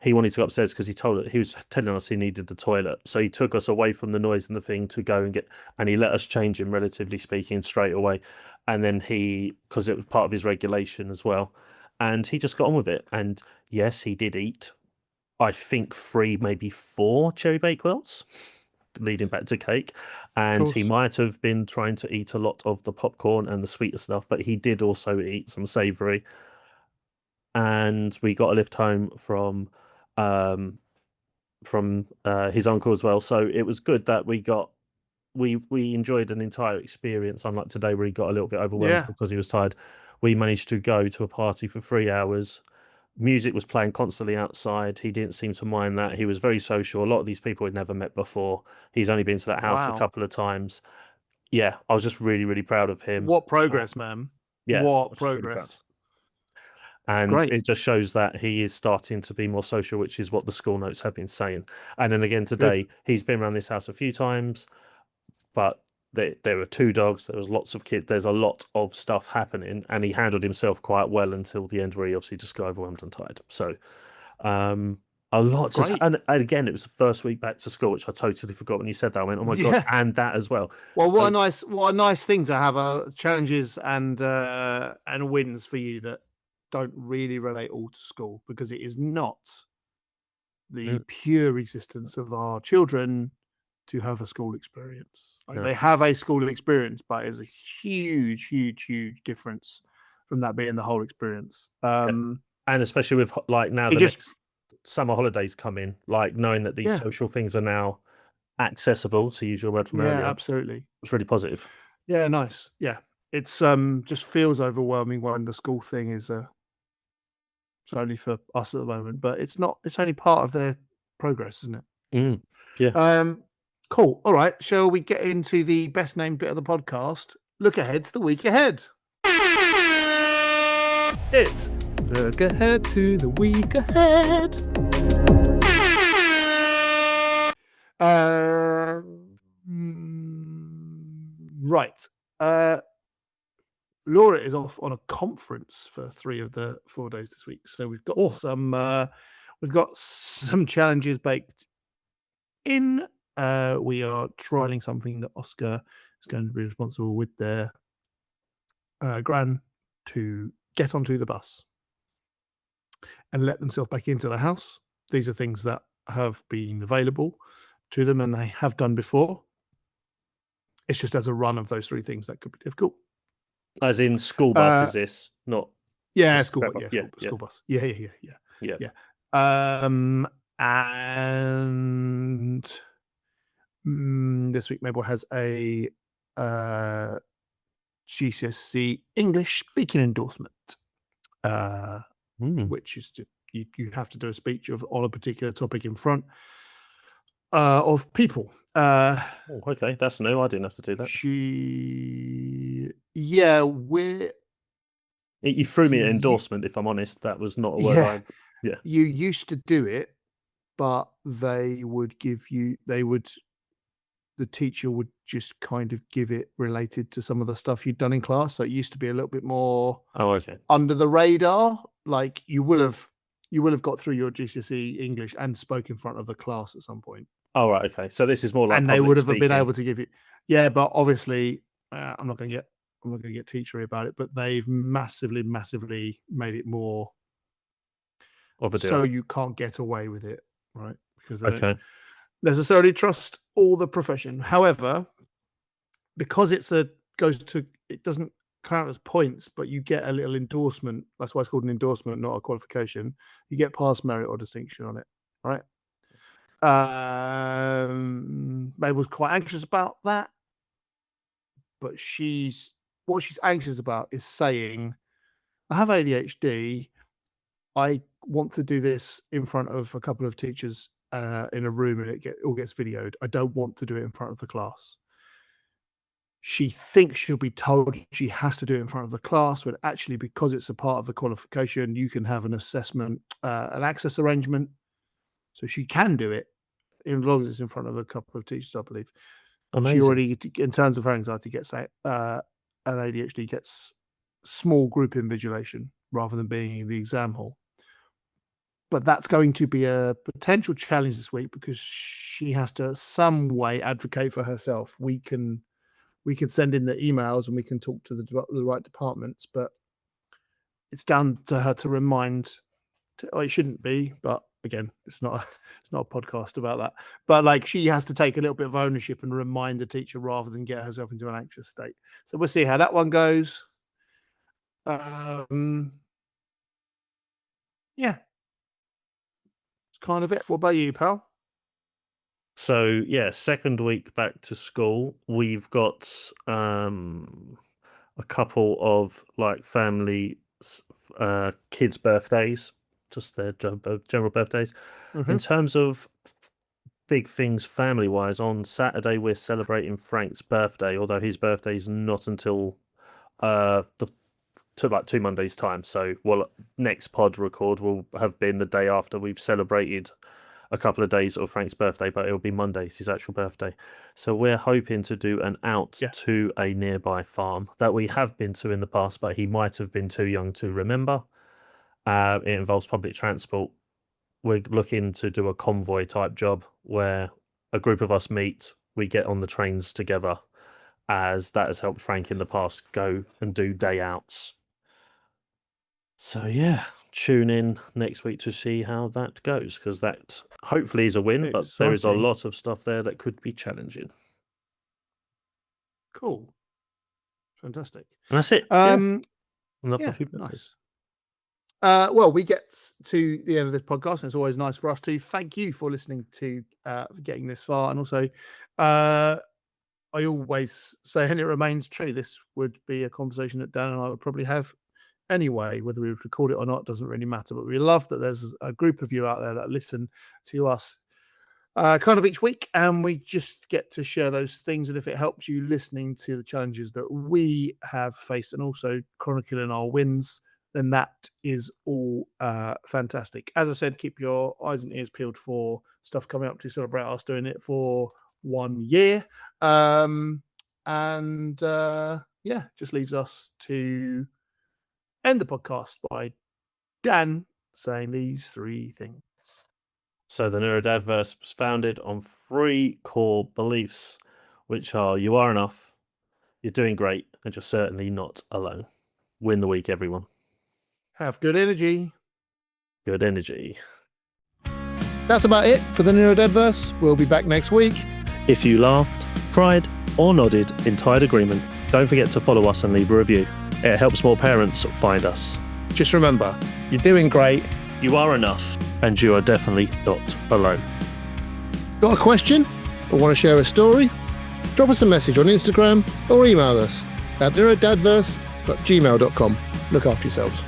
He wanted to go upstairs because he was telling us he needed the toilet, so he took us away from the noise and the thing to go and he let us change him, relatively speaking, straight away. And then because it was part of his regulation as well, and he just got on with it. And yes, he did eat. I think 3, maybe 4 cherry bakewells, leading back to cake. And he might have been trying to eat a lot of the popcorn and the sweeter stuff, but he did also eat some savoury. And we got a lift home from his uncle as well. So it was good that we enjoyed an entire experience, unlike today where he got a little bit overwhelmed because he was tired. We managed to go to a party for 3 hours. Music was playing constantly outside. He didn't seem to mind that. He was very social. A lot of these people he'd never met before. He's only been to that house a Wow. couple of times. Yeah, I was just really, really proud of him. What progress, man. Yeah, I What was just really proud. progress. And Great. it just shows that he is starting to be more social, which is what the school notes have been saying. And then again today, he's been around this house a few times, but there were 2 dogs, there was lots of kids, there's a lot of stuff happening, and he handled himself quite well until the end, where he obviously just got overwhelmed and tired. So a lot Great. and again, it was the first week back to school, which I totally forgot when you said that. I went, oh my god, and that as well. Well, So- what a nice thing to have challenges and wins for you that don't really relate all to school, because it is not the pure existence of our children to have a school experience. Like, No. they have a school experience, but it's a huge, huge, huge difference from that being the whole experience. And especially with like now It the just- next summer holidays come in, like knowing that these Yeah. social things are now accessible, to use your word from yeah, earlier, absolutely. it's really positive. Yeah, nice. Yeah, it's just feels overwhelming when the school thing is it's only for us at the moment, but it's not. It's only part of their progress, isn't it? Yeah. Cool. All right. Shall we get into the best named bit of the podcast? Look ahead to the week ahead. It's look ahead to the week ahead. Right. Laura is off on a conference for 3 of the 4 days this week, so we've got some challenges baked in. We are trialing something that Oscar is going to be responsible with their gran to get onto the bus and let themselves back into the house. These are things that have been available to them and they have done before. It's just as a run of those 3 things that could be difficult. As in school bus, is this not? Yeah, Just school grab bus. up. Yeah, Yeah, school bus. Yeah. Yeah. And this week Mabel has a GCSE English speaking endorsement, which is you have to do a speech on a particular topic in front of people. Okay, that's new. I didn't have to do that. You threw me an endorsement, if I'm honest. That was not a word. You used to do it, but the teacher would just kind of give it related to some of the stuff you'd done in class. So it used to be a little bit more under the radar. Like you will have got through your GCSE English and spoke in front of the class at some point. Oh, right. Okay. So this is more like, and they would have been able to give you, but obviously I'm not going to get teachery about it, but they've massively made it more of a deal. So you can't get away with it, right? Because they Okay. don't necessarily trust all the profession. However, because it doesn't count as points, but you get a little endorsement. That's why it's called an endorsement, not a qualification. You get pass, merit, or distinction on it, right? Mabel's quite anxious about that, but what she's anxious about is saying, I have ADHD. I want to do this in front of a couple of teachers in a room and it all gets videoed. I don't want to do it in front of the class. She thinks she'll be told she has to do it in front of the class, when actually, because it's a part of the qualification, you can have an assessment, an access arrangement. So she can do it as long as it's in front of a couple of teachers, I believe. Amazing. She already, in terms of her anxiety, gets an ADHD gets small group invigilation rather than being in the exam hall. But that's going to be a potential challenge this week because she has to some way advocate for herself. We can send in the emails and we can talk to the right departments, but it's down to her to remind. It shouldn't be, but again, it's not a podcast about that. But like, she has to take a little bit of ownership and remind the teacher rather than get herself into an anxious state. So we'll see how that one goes. Yeah, it's kind of it. What about you, pal? So yeah, second week back to school. We've got a couple of like family kids' birthdays just their general birthdays. Mhm. In terms of big things family-wise, on Saturday we're celebrating Frank's birthday, although his birthday is not until like 2 Mondays' time. So, next pod record will have been the day after we've celebrated a couple of days of Frank's birthday, but it'll be Monday, it's his actual birthday. So we're hoping to do an out to a nearby farm that we have been to in the past, but he might have been too young to remember. It involves public transport. We're looking to do a convoy type job where a group of us meet, we get on the trains together, as that has helped Frank in the past go and do day outs. So yeah, tune in next week to see how that goes, because that hopefully is a win, but there is a Exciting. lot of stuff there that could be challenging. Cool. Fantastic. And that's it. Yeah, nice. Well, we get to the end of this podcast, and it's always nice for us to thank you for listening to getting this far. And also, I always say, and it remains true, this would be a conversation that Dan and I would probably have anyway. Whether we would record it or not doesn't really matter, but we love that there's a group of you out there that listen to us kind of each week, and we just get to share those things. And if it helps you listening to the challenges that we have faced and also chronicling our wins, then that is all fantastic. As I said, keep your eyes and ears peeled for stuff coming up to celebrate us doing it for 1 year. Just leaves us to end the podcast by Dan saying these 3 things. So the NeuroDADverse was founded on 3 core beliefs, which are: you are enough, you're doing great, and you're certainly not alone. Win the week, everyone. Have good energy. Good energy. That's about it for the NeuroDADverse. We'll be back next week. If you laughed, cried, or nodded in tired agreement, don't forget to follow us and leave a review. It helps more parents find us. Just remember, you're doing great. You are enough, and you are definitely not alone. Got a question or want to share a story? Drop us a message on Instagram or email us at neurodadverse.gmail.com. Look after yourselves.